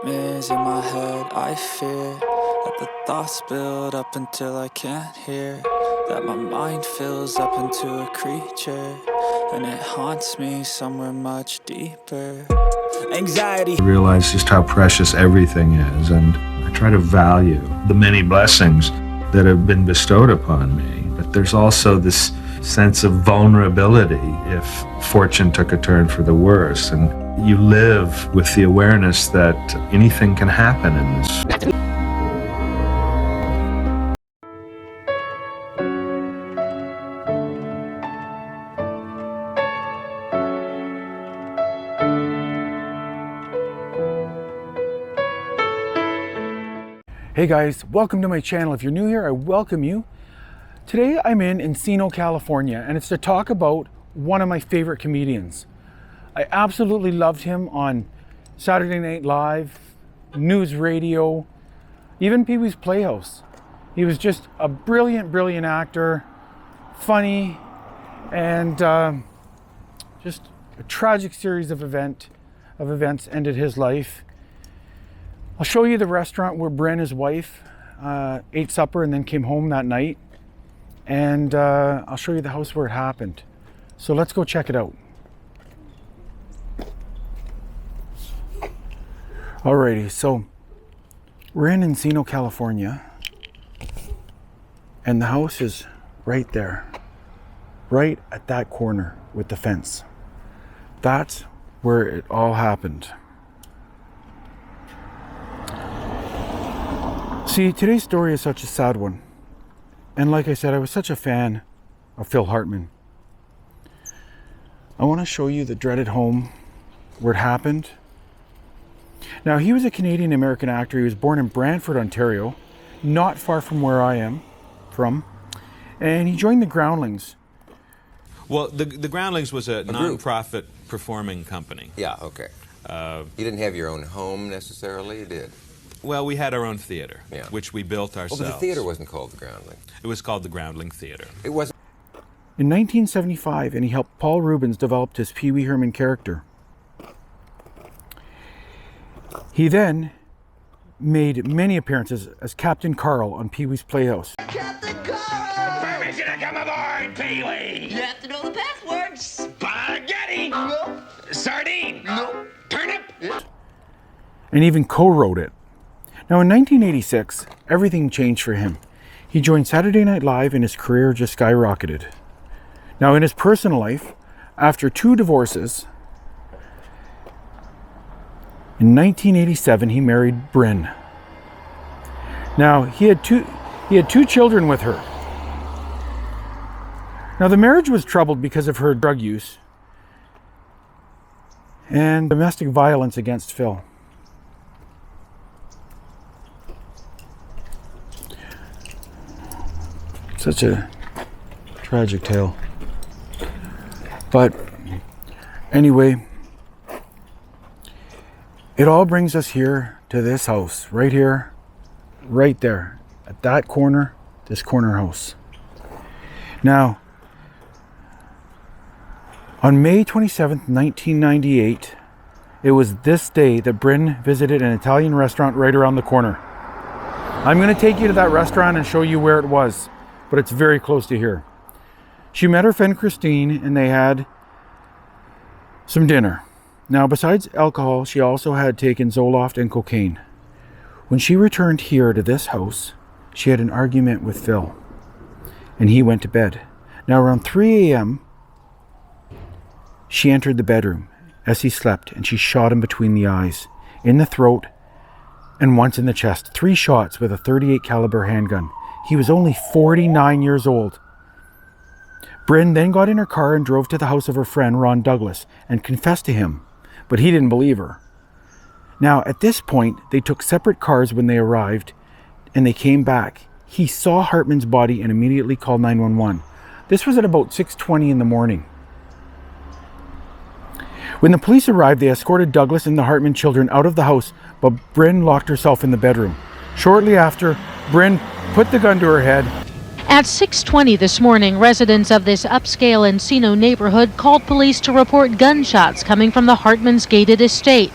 nightmares in my head. I fear that the thoughts build up until I can't hear, that my mind fills up into a creature, and it haunts me somewhere much deeper. Anxiety. I realize just how precious everything is, and I try to value the many blessings that have been bestowed upon me. But there's also this sense of vulnerability if fortune took a turn for the worse, and you live with the awareness that anything can happen in this. Hey guys, welcome to my channel. If you're new here, I welcome you. Today I'm in Encino, California, and it's to talk about one of my favorite comedians. I absolutely loved him on Saturday Night Live, Newsradio, even Peewee's Playhouse. He was just a brilliant, brilliant actor, funny, and just a tragic series of events ended his life. I'll show you the restaurant where Bryn, his wife, ate supper and then came home that night. And I'll show you the house where it happened. So let's go check it out. Alrighty, so we're in Encino, California. And the house is right there. Right at that corner with the fence. That's where it all happened. See, today's story is such a sad one. And like I said, I was such a fan of Phil Hartman. I want to show you the dreaded home where it happened. Now, he was a Canadian-American actor. He was born in Brantford, Ontario, not far from where I am from. And he joined the Groundlings. Well, the Groundlings was a non-profit performing company. Yeah, okay. You didn't have your own home necessarily, you did? Well, we had our own theater, yeah, which we built ourselves. Well, but the theater wasn't called the Groundling. It was called the Groundling Theater. It wasn't. In 1975, and he helped Paul Rubens develop his Pee-wee Herman character. He then made many appearances as Captain Carl on Pee-wee's Playhouse. Captain Carl! Permission to come aboard, Peewee! You have to know the passwords. Spaghetti! No. Sardine! No. Turnip! Yeah. And even co-wrote it. Now in 1986, everything changed for him. He joined Saturday Night Live and his career just skyrocketed. Now in his personal life, after 2 divorces, in 1987 he married Bryn. Now he had two children with her. Now the marriage was troubled because of her drug use and domestic violence against Phil. Such a tragic tale. But anyway, it all brings us here to this house, right here, right there, at that corner, this corner house. Now, on May 27th, 1998, it was this day that Bryn visited an Italian restaurant right around the corner. I'm going to take you to that restaurant and show you where it was, but it's very close to here. She met her friend Christine and they had some dinner. Now, besides alcohol, she also had taken Zoloft and cocaine. When she returned here to this house, she had an argument with Phil and he went to bed. Now, around 3 a.m., she entered the bedroom as he slept and she shot him between the eyes, in the throat, and once in the chest. 3 shots with a .38 caliber handgun. He was only 49 years old. Bryn then got in her car and drove to the house of her friend Ron Douglas and confessed to him, but he didn't believe her. Now, at this point, they took separate cars when they arrived and they came back. He saw Hartman's body and immediately called 911. This was at about 6:20 in the morning. When the police arrived, they escorted Douglas and the Hartman children out of the house, but Bryn locked herself in the bedroom. Shortly after, Bryn put the gun to her head At 6:20 this morning, residents of this upscale Encino neighborhood called police to report gunshots coming from the Hartman's gated estate.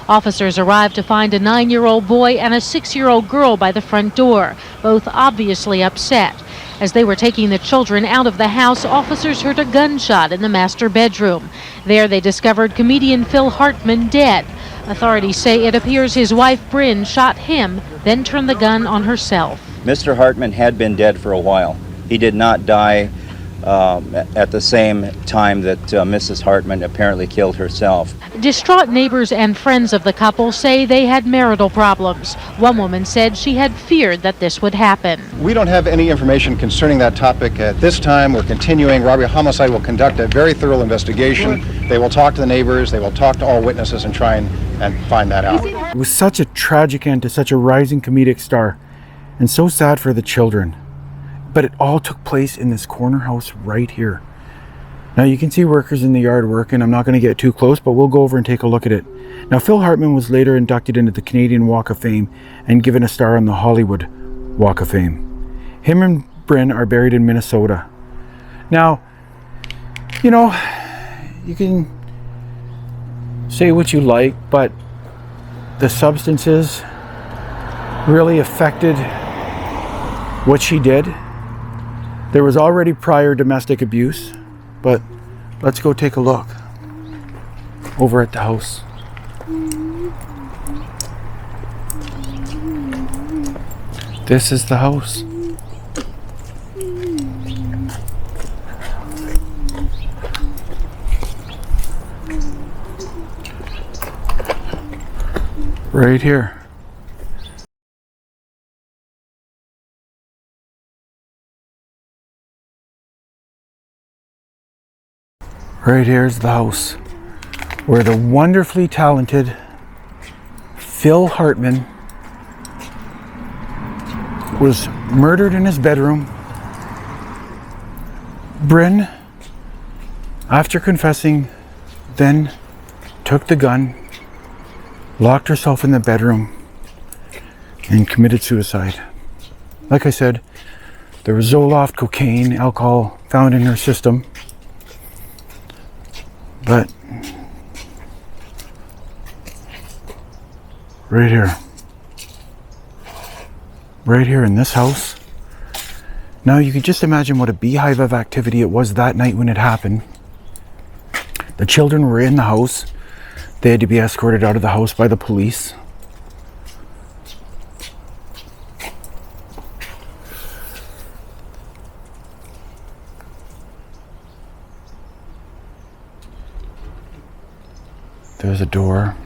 Officers arrived to find a 9-year-old boy and a 6-year-old girl by the front door, both obviously upset. As they were taking the children out of the house, officers heard a gunshot in the master bedroom. There they discovered comedian Phil Hartman dead. Authorities say it appears his wife Bryn shot him, then turned the gun on herself. Mr. Hartman had been dead for a while. He did not die at the same time that Mrs. Hartman apparently killed herself. Distraught neighbors and friends of the couple say they had marital problems. One woman said she had feared that this would happen. We don't have any information concerning that topic at this time. We're continuing. Robbery Homicide will conduct a very thorough investigation. They will talk to the neighbors. They will talk to all witnesses and try and find that out. It was such a tragic end to such a rising comedic star, and so sad for the children. But it all took place in this corner house right here. Now you can see workers in the yard working. I'm not going to get too close, but we'll go over and take a look at it. Now Phil Hartman was later inducted into the Canadian Walk of Fame and given a star on the Hollywood Walk of Fame. Him and Bryn are buried in Minnesota. Now, you know, you can say what you like, but the substances really affected what she did. There was already prior domestic abuse, but let's go take a look over at the house. This is the house. Right here. Right here's the house where the wonderfully talented Phil Hartman was murdered in his bedroom. Bryn, after confessing, then took the gun, locked herself in the bedroom, and committed suicide. Like I said, there was Zoloft, cocaine, alcohol found in her system. But right here in this house. Now you can just imagine what a beehive of activity it was that night when it happened. The children were in the house. They had to be escorted out of the house by the police. There's a door.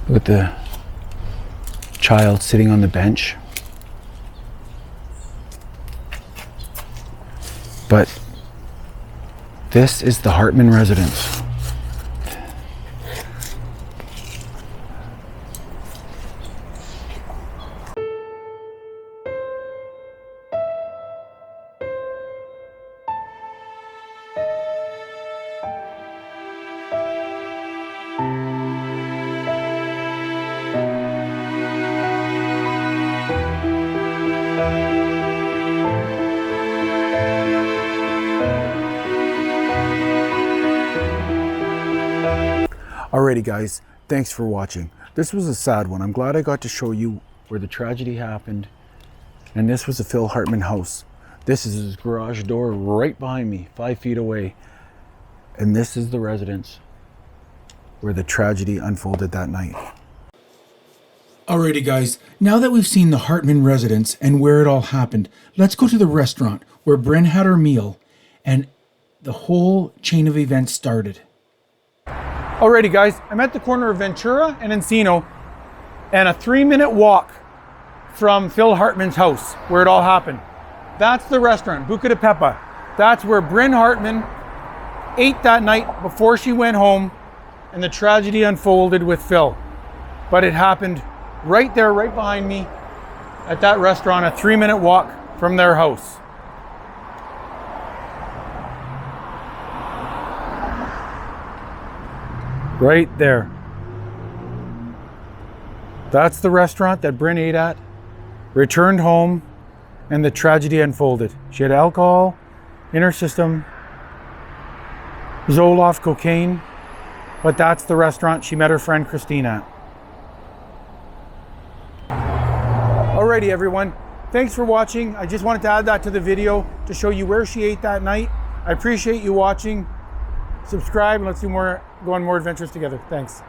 With the child sitting on the bench. But this is the Hartman residence. Alrighty guys, thanks for watching. This was a sad one. I'm glad I got to show you where the tragedy happened. And this was the Phil Hartman house. This is his garage door right behind me, 5 feet away. And this is the residence where the tragedy unfolded that night. Alrighty guys, now that we've seen the Hartman residence and where it all happened, let's go to the restaurant where Bryn had her meal and the whole chain of events started. Alrighty guys, I'm at the corner of Ventura and Encino and a 3-minute walk from Phil Hartman's house where it all happened. That's the restaurant, Buca de Pepa. That's where Bryn Hartman ate that night before she went home and the tragedy unfolded with Phil. But it happened right there, right behind me, at that restaurant, a 3-minute walk from their house. Right there. That's the restaurant that Bryn ate at, returned home, and the tragedy unfolded. She had alcohol in her system, Zoloft, cocaine, but that's the restaurant she met her friend Christine at. Alrighty everyone, thanks for watching. I just wanted to add that to the video to show you where she ate that night. I appreciate you watching. Subscribe and let's go on more adventures together. Thanks.